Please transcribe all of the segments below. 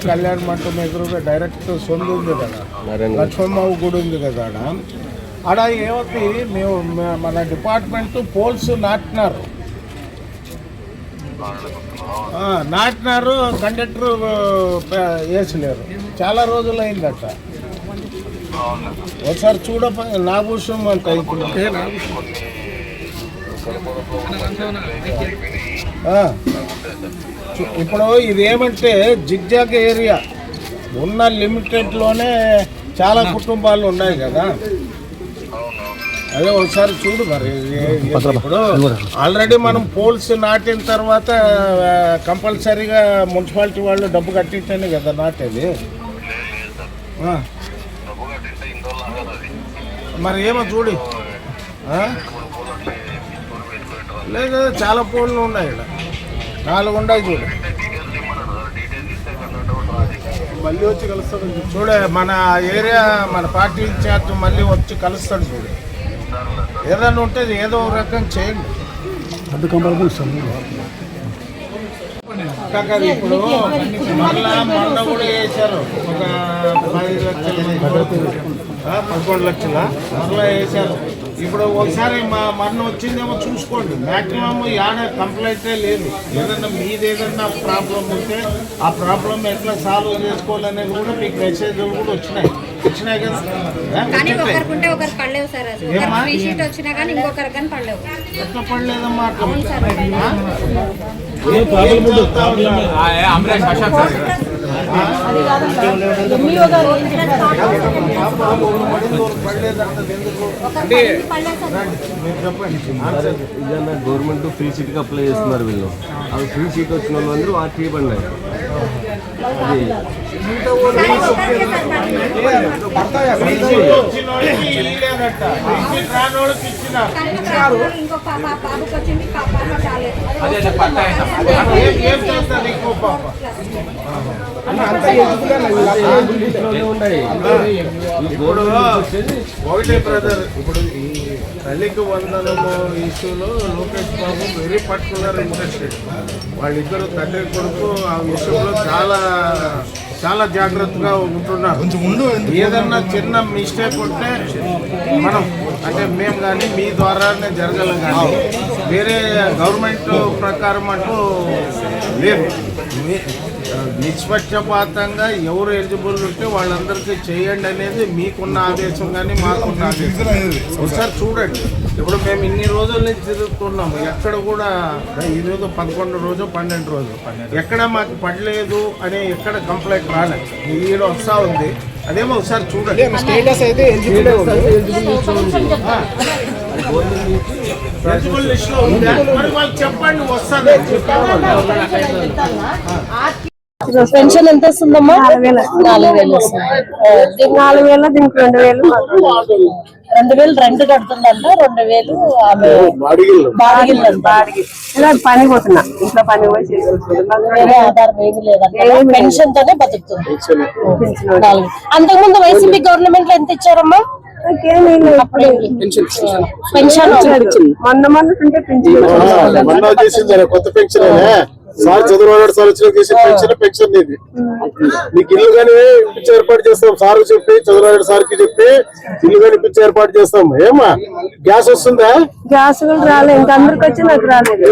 కళ్యాణ్ మంటపం ఎదురుగా డైరెక్ట్ సొంత ఉంది కదా, లక్ష్మమ్మ గుడి ఉంది కదా ఆడ ఏమవుతుంది, మేము మన డిపార్ట్మెంట్ పోల్స్ నాటినారు, కండక్టర్ వేసలేరు, చాలా రోజులు అయిందట. ఒకసారి నాభూషం అంట ఇప్పుడు ఇదేమంటే జిగ్జాగ్ ఏరియా ఉన్న లిమిటెడ్లోనే చాలా కుటుంబాలు ఉన్నాయి కదా, అదే ఒకసారి చూడు. మరి ఇప్పుడు ఆల్రెడీ మనం పోల్స్ నాటిన తర్వాత కంపల్సరీగా మున్సిపాలిటీ వాళ్ళు డబ్బు కట్టించండి కదా నాటేది. మరి ఏమో చూడు, లేదు చాలా పోల్లు ఉన్నాయి ఇక్కడ, 4 ఉన్నాయి చూడు. మళ్ళీ వచ్చి కలుస్తాడు చూడే, మన ఏరియా మన పార్టీ ఇన్ఛార్జ్ మళ్ళీ వచ్చి కలుస్తాడు చూడు. ఏదైనా ఉంటే ఏదో ఒక రకం చేయండి. ఇప్పుడు మొన్న కూడా వేశారు, ఒక 10 లక్షలు 11 లక్షల మరలా వేశారు. ఇప్పుడు ఒకసారి మొన్న వచ్చిందేమో చూసుకోండి. మ్యాక్సిమం యాడ కంప్లైంటే లేదు. ఏదన్నా మీదేదన్నా ప్రాబ్లం ఉంటే ఆ ప్రాబ్లం ఎట్లా సాల్వ్ చేసుకోవాలనేది కూడా మీకు మెసేజ్ కూడా వచ్చినాయి కదా. ఎట్లా పడలేదమ్మా గవర్నమెంట్ ఫ్రీ సీట్ కి అప్లై చేస్తున్నారు వీళ్ళు. అవి ఫ్రీ సీట్ వచ్చిన వాళ్ళందరూ ఆర్టీ పడినాయి. ఒకటే బ్రదర్, ఇప్పుడు ఈ తల్లికి వందనము ఇష్యూలో Lokesh Babu very particular interested. వాళ్ళిద్దరు తండ్రి కొడుకు ఆ విషయంలో చాలా జాగ్రత్తగా ఉంటున్నారు. ఏదన్నా చిన్న మిస్టేక్ ఉంటే మనం అంటే మేము కానీ మీ ద్వారానే జరగలం, కానీ వేరే గవర్నమెంట్ ప్రకారం అంటూ లేదు. నిష్పక్షపాతంగా ఎవరు ఎలిజిబుల్ ఉంటే వాళ్ళందరికీ చేయండి అనేది మీకున్న ఆదేశం కానీ మాకున్న ఆదేశం. ఒకసారి చూడండి, ఇప్పుడు మేము ఇన్ని రోజుల నుంచి తిరుగుతున్నాము, ఎక్కడ కూడా ఈరోజు 11 రోజు 12 రోజు ఎక్కడ మాకు పడలేదు అనే ఎక్కడ కంప్లైంట్ రాలేదు. ఈడ వస్తూ ఉంది, అదేమో ఒకసారి చూడండి. ఎలిజిబుల్ లిస్ట్ లో ఉందా మరి వాళ్ళు చెప్పండి, వస్తుంది. పెన్షన్ ఎంత వస్తుందమ్మా? 4,000. 4,000 దీనికి 2,000. 2,000 రెంట్ కడుతుందంట, 2,000 ఆమె బాడిగిల్లండి. పని పోతున్నా, ఇంట్లో పని పోయి వేరే ఆధారం ఏమి లేదంట, పెన్షన్ తోనే బతుకుతుంది. అంతకుముందు వైసీపీ గవర్నమెంట్ లో ఎంత ఇచ్చారమ్మా? పెన్షన్ మొన్న ఉంటే పెన్షన్ కొత్త పెన్షన్ సార్ చంద్రబాబు సార్ వచ్చిన పెన్షన్ ఇది నీకు ఇల్లు కానీ ఇప్పించి ఏర్పాటు చేస్తాం. సార్ చెప్పి చంద్రబాబు సార్కి చెప్పి ఇల్లు కానీ ఇప్పించి ఏర్పాటు చేస్తాం. ఏమా గ్యాస్ వస్తుందా? గ్యాస్ రాలేదు, ఇంకా అందరికి వచ్చి నాకు రాలేదు.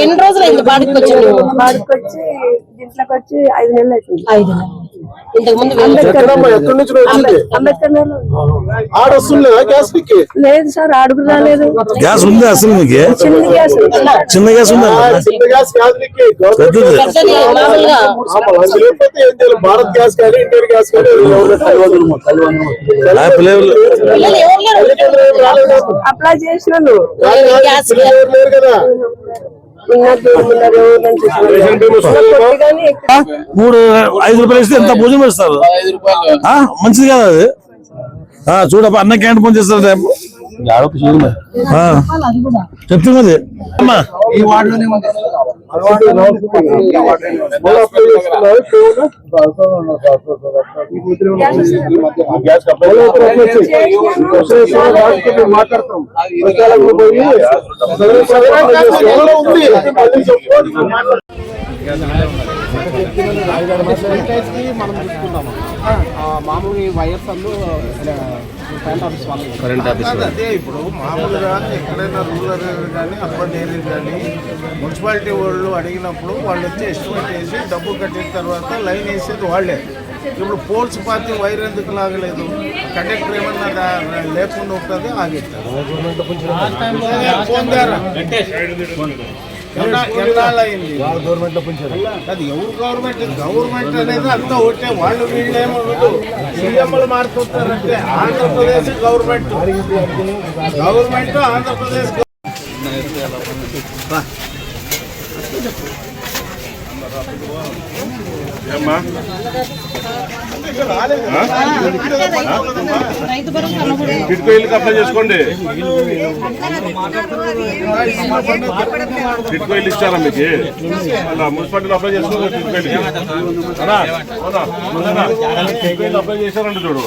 ఎన్ని రోజులు అయింది బాడికి వచ్చి? దీంట్లోకి వచ్చి 5 నెలలు అవుతుంది. 5 నెలలు. ఇంతకు ముందు ఎక్కడి నుంచి వచ్చింది? ఆడొస్తుందా గ్యాస్? లేదు సార్, అడుగు రాలేదు. గ్యాస్ ఉందా అసలు? మీకు చిన్న గ్యాస్ చిన్న గ్యాస్ ఉందా? భారత్ గ్యాస్ కానీ ఇండియన్ గ్యాస్ కానీ అప్లై చేసినాను కదా. 3-5 రూపాయలు ఇస్తే ఎంత భోజనం పెడతారు? మంచిది కదా అది. చూడప్ప అన్న క్యాంటీన్ పని చేస్తారు. చెప్తున్నది అమ్మా ఈ వార్డులోనే ఉంది. మళ్ళీ అప్లై చేసుకున్నారు. మాట్లాడతాం మనం చూసుకుందాం. మామూలుగా ఈ వైఎస్ కరెంట్ ఆఫీస్ అదే ఇప్పుడు మామూలుగా ఎక్కడైనా రూరల్ కానీ అర్బన్ ఏరియా కానీ మున్సిపాలిటీ వాళ్ళు అడిగినప్పుడు వాళ్ళు వచ్చి ఎస్టిమేట్ వేసి డబ్బు కట్టిన తర్వాత లైన్ వేసేది వాళ్ళే. ఇప్పుడు పోల్స్ పార్టీ వైర్ ఎందుకు లాగలేదు? కండక్టర్ ఏమన్నా లేకుండా ఉంటుంది ఆగిస్తారు. ఎన్నాళ్ళు అయింది అది ఎవరు గవర్నమెంట్ అనేది అంతా ఒకటే. వాళ్ళు వీళ్ళేమో సీఎంలు మారుతుంటారంటే ఆంధ్రప్రదేశ్ గవర్నమెంట్ ఆంధ్రప్రదేశ్ టిట్కోయిల్కి అప్లై చేసుకోండి. టిట్కోయిల్ ఇచ్చారా మీకు? అలా మున్సిపాలిటీలో అప్లై చేసుకోండి. టిట్కోయిల్ అప్లై చేశారండి చూడు.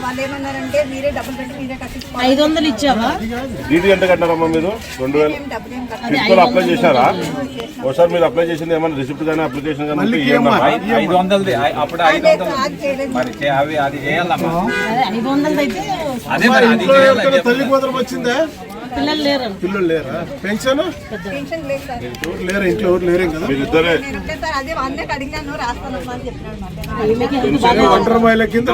వాళ్ళేమన్నారంటే మీరే డబ్బులు పెట్టి మీరే కట్టించుకోవాలి. 500 ఇచ్చావా? డీటీ ఎంత కట్టారమ్మా మీరు? 2000 టిట్కోలో అప్లై చేశారా? ఒకసారి మీరు అప్లై చేసింది ఏమన్నా రిసిప్ట్ కానీ అప్లికేషన్ కానీ 500 అప్పుడు 500 మరి అవి అది చేయాలమ్మా. 500 అయితే అదే మరి అది తల్లి కూతురు వచ్చిందా? పిల్లలు లేరు. పిల్లలు లేరా? పెన్షన్ పెన్షన్ లేదు సార్. లేరు, ఇంట్లో ఎవరు లేరేం కదా? మీరిద్దరే నేనంటే సార్ అదే అన్నీ అడిగాను రాస్తాను అని చెప్పినాడు. ఒంటరి మహిళ కింద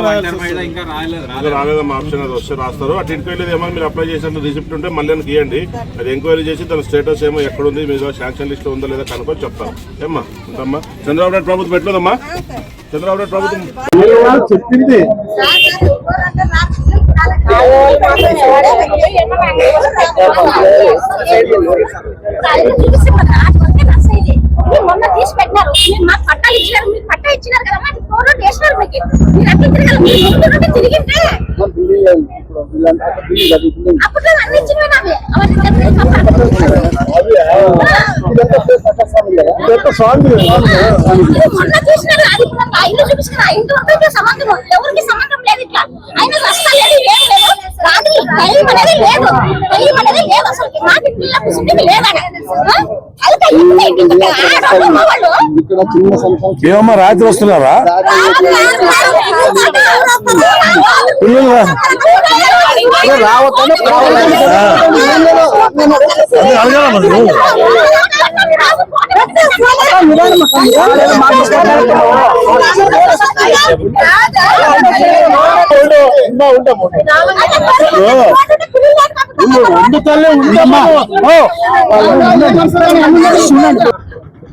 ఇంకా రాలేదు. ఇంకా రాలేదమ్మా. ఆప్షన్ అది వస్తే రాస్తారు. అటు ఎంక్వైరీ ఏమన్నా మీరు అప్లై చేసిన రిసిప్ట్ ఉంటే మళ్ళీ ఇవ్వండి. అది ఎంక్వైరీ చేసి దాని స్టేటస్ ఏమో ఎక్కడుంది, మీరు శాంక్షన్ లిస్ట్ ఉందో లేదా కనుక్కొని చెప్తాను. ఏమ్మా ఉందమ్మా. చంద్రబాబు నాయుడు ప్రభుత్వం పెట్టలేదమ్మా. చంద్రబాబు నాయుడు ప్రభుత్వం చెప్పింది మొన్న తీసి పెట్టినారు. మీరు మాకు పట్టాలు ఇచ్చినారు, మీరు పట్టా ఇచ్చినారు కదా, మాకు ఫోన్ చేసినారు. మీకు మీరు అట్లా తిరగాలి. మీరు ముందు నుండి తిరిగింటే అప్పట్లో అన్ని ఇచ్చినవి అవన్నీ మొన్న తీసినారు. అది ఆ ఇల్లు చూపించిన ఆ ఇంటి వరకు సంబంధం ఎవరికి సంబంధం లేదు. ఇట్లా ఆయన రస్తా లేదు, ఏం లేదు. రాత్రి టైం అనేది లేదు, అసలు మాకు పిల్లలు లేదని ఏమమ్మా రాత్రి వస్తున్నారా? పిల్లలు రావద్దని అడగాల మరి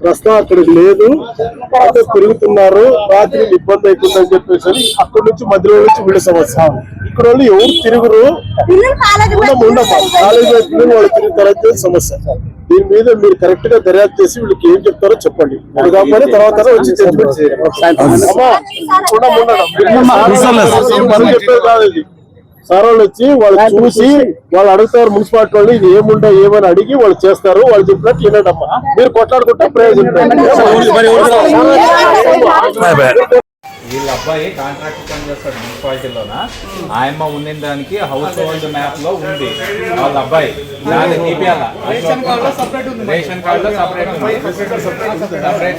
ప్రస్తుతం అక్కడికి లేదు, అయితే తిరుగుతున్నారు. రాత్రి ఇబ్బంది అవుతుందని చెప్పేసి అక్కడి నుంచి మధ్యలో నుంచి వీళ్ళ సమస్య. ఇక్కడ వాళ్ళు ఎవరు తిరుగురు, కాలేజీ పిల్లలు వాళ్ళు తిరుగుతారని సమస్య. దీని మీద మీరు కరెక్ట్ గా దర్యాప్తు చేసి వీళ్ళకి ఏం చెప్తారో చెప్పండి. కాబట్టి తర్వాత వచ్చి జడ్జిమెంట్ చేయండి. చెప్పేది కాదు ఇది. సార్ వాళ్ళు వచ్చి వాళ్ళు చూసి వాళ్ళు అడుగుతారు. మున్సిపాలిటీ వాళ్ళు ఇది ఏముండో ఏమని అడిగి వాళ్ళు చేస్తారు. వాళ్ళు చెప్పినట్టు వినడమ్మా. మీరు కొట్లాడుకుంటే ప్రయోజనం. వీళ్ళ అబ్బాయి కాంట్రాక్ట్ పని చేస్తాడు మున్సిపాలిటీలోన. ఆయమ్మ ఉన్న దానికి హౌస్ హోల్డ్ మ్యాప్ లో ఉంది వాళ్ళ అబ్బాయి. దాన్ని తీపియాలా రేషన్ కార్డులో సపరేట్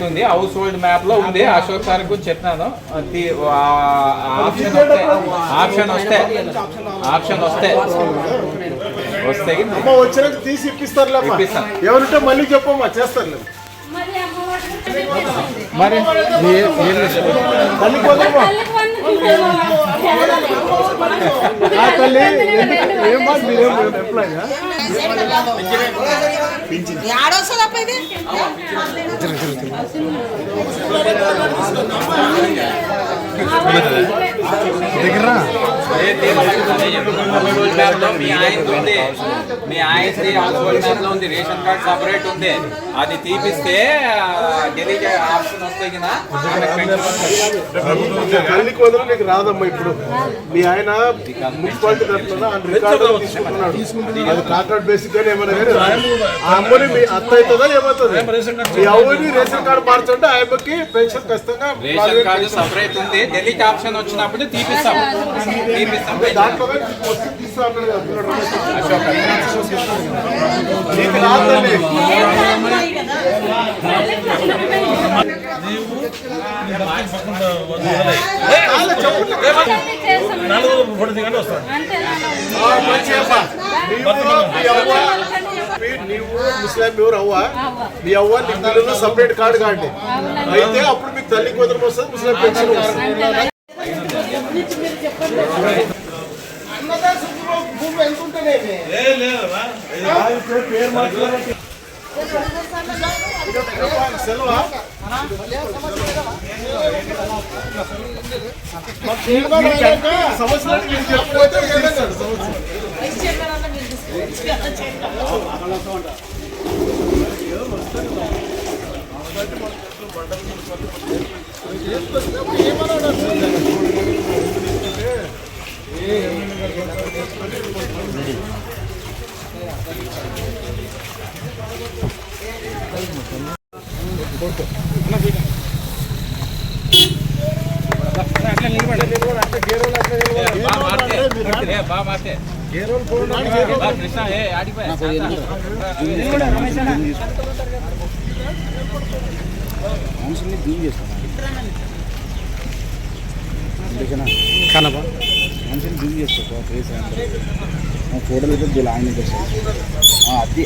ఉంది. హౌస్ హోల్డ్ మ్యాప్ లో ఉంది. అశోక్ సార్ గురించి చెప్పినాను. ఆప్షన్ వస్తే వచ్చినాక తీసి ఇప్పిస్తారు. ఎవరుంటే మళ్ళీ చెప్పమ్మా, చేస్తారు. మరి తల్లి పోదమ్మా. తల్లి ఏం బాధ మీరేం ఎంప్లాయ్ ఏడొస్తుంది మీ ఆయనది ఉంది, మీ ఆయనది హౌస్ హోల్డ్ మ్యాప్ లో ఉంది, రేషన్ కార్డ్ సపరేట్ ఉంది. అది తీపిస్తే డెలిట్ ఆప్షన్ వస్తే కింద తల్లికి వందలు నీకు రాదమ్మా. ఇప్పుడు మీ ఆయన మున్సిపాలిటీ తరఫున రికార్డు తీసుకుంటున్నాడు. అది కాంట్రాక్ట్ బేసిక్ గానే ఏమన్నా కానీ ఆ అమ్మని మీ అత్త అవుతుందా ఏమవుతుంది? మీ అవ్వని రేషన్ కార్డు మార్చండి, ఆ అమ్మకి పెన్షన్ ఖచ్చితంగా రేషన్ కార్డు సపరేట్ ఉంది. డెలిట్ ఆప్షన్ వచ్చినప్పుడు తీపిస్తాం. దాంట్లో తీస్తా అన్నాడు కదా నీకు రాదండి. నీవు ముస్లిం ఎవరు అవ్వ, మీ అవ్వ నీకు పిల్లలు సపరేట్ కార్డు కాండి. అయితే అప్పుడు మీకు తల్లికి వదలం వస్తుంది, ముస్లిం పెన్షన్ వస్తుంది. భూమి ఎంత ఉంటేనే సెలవా సమస్యలు చెప్పకపోతే ఫోటోలు అయితే ఆయన అది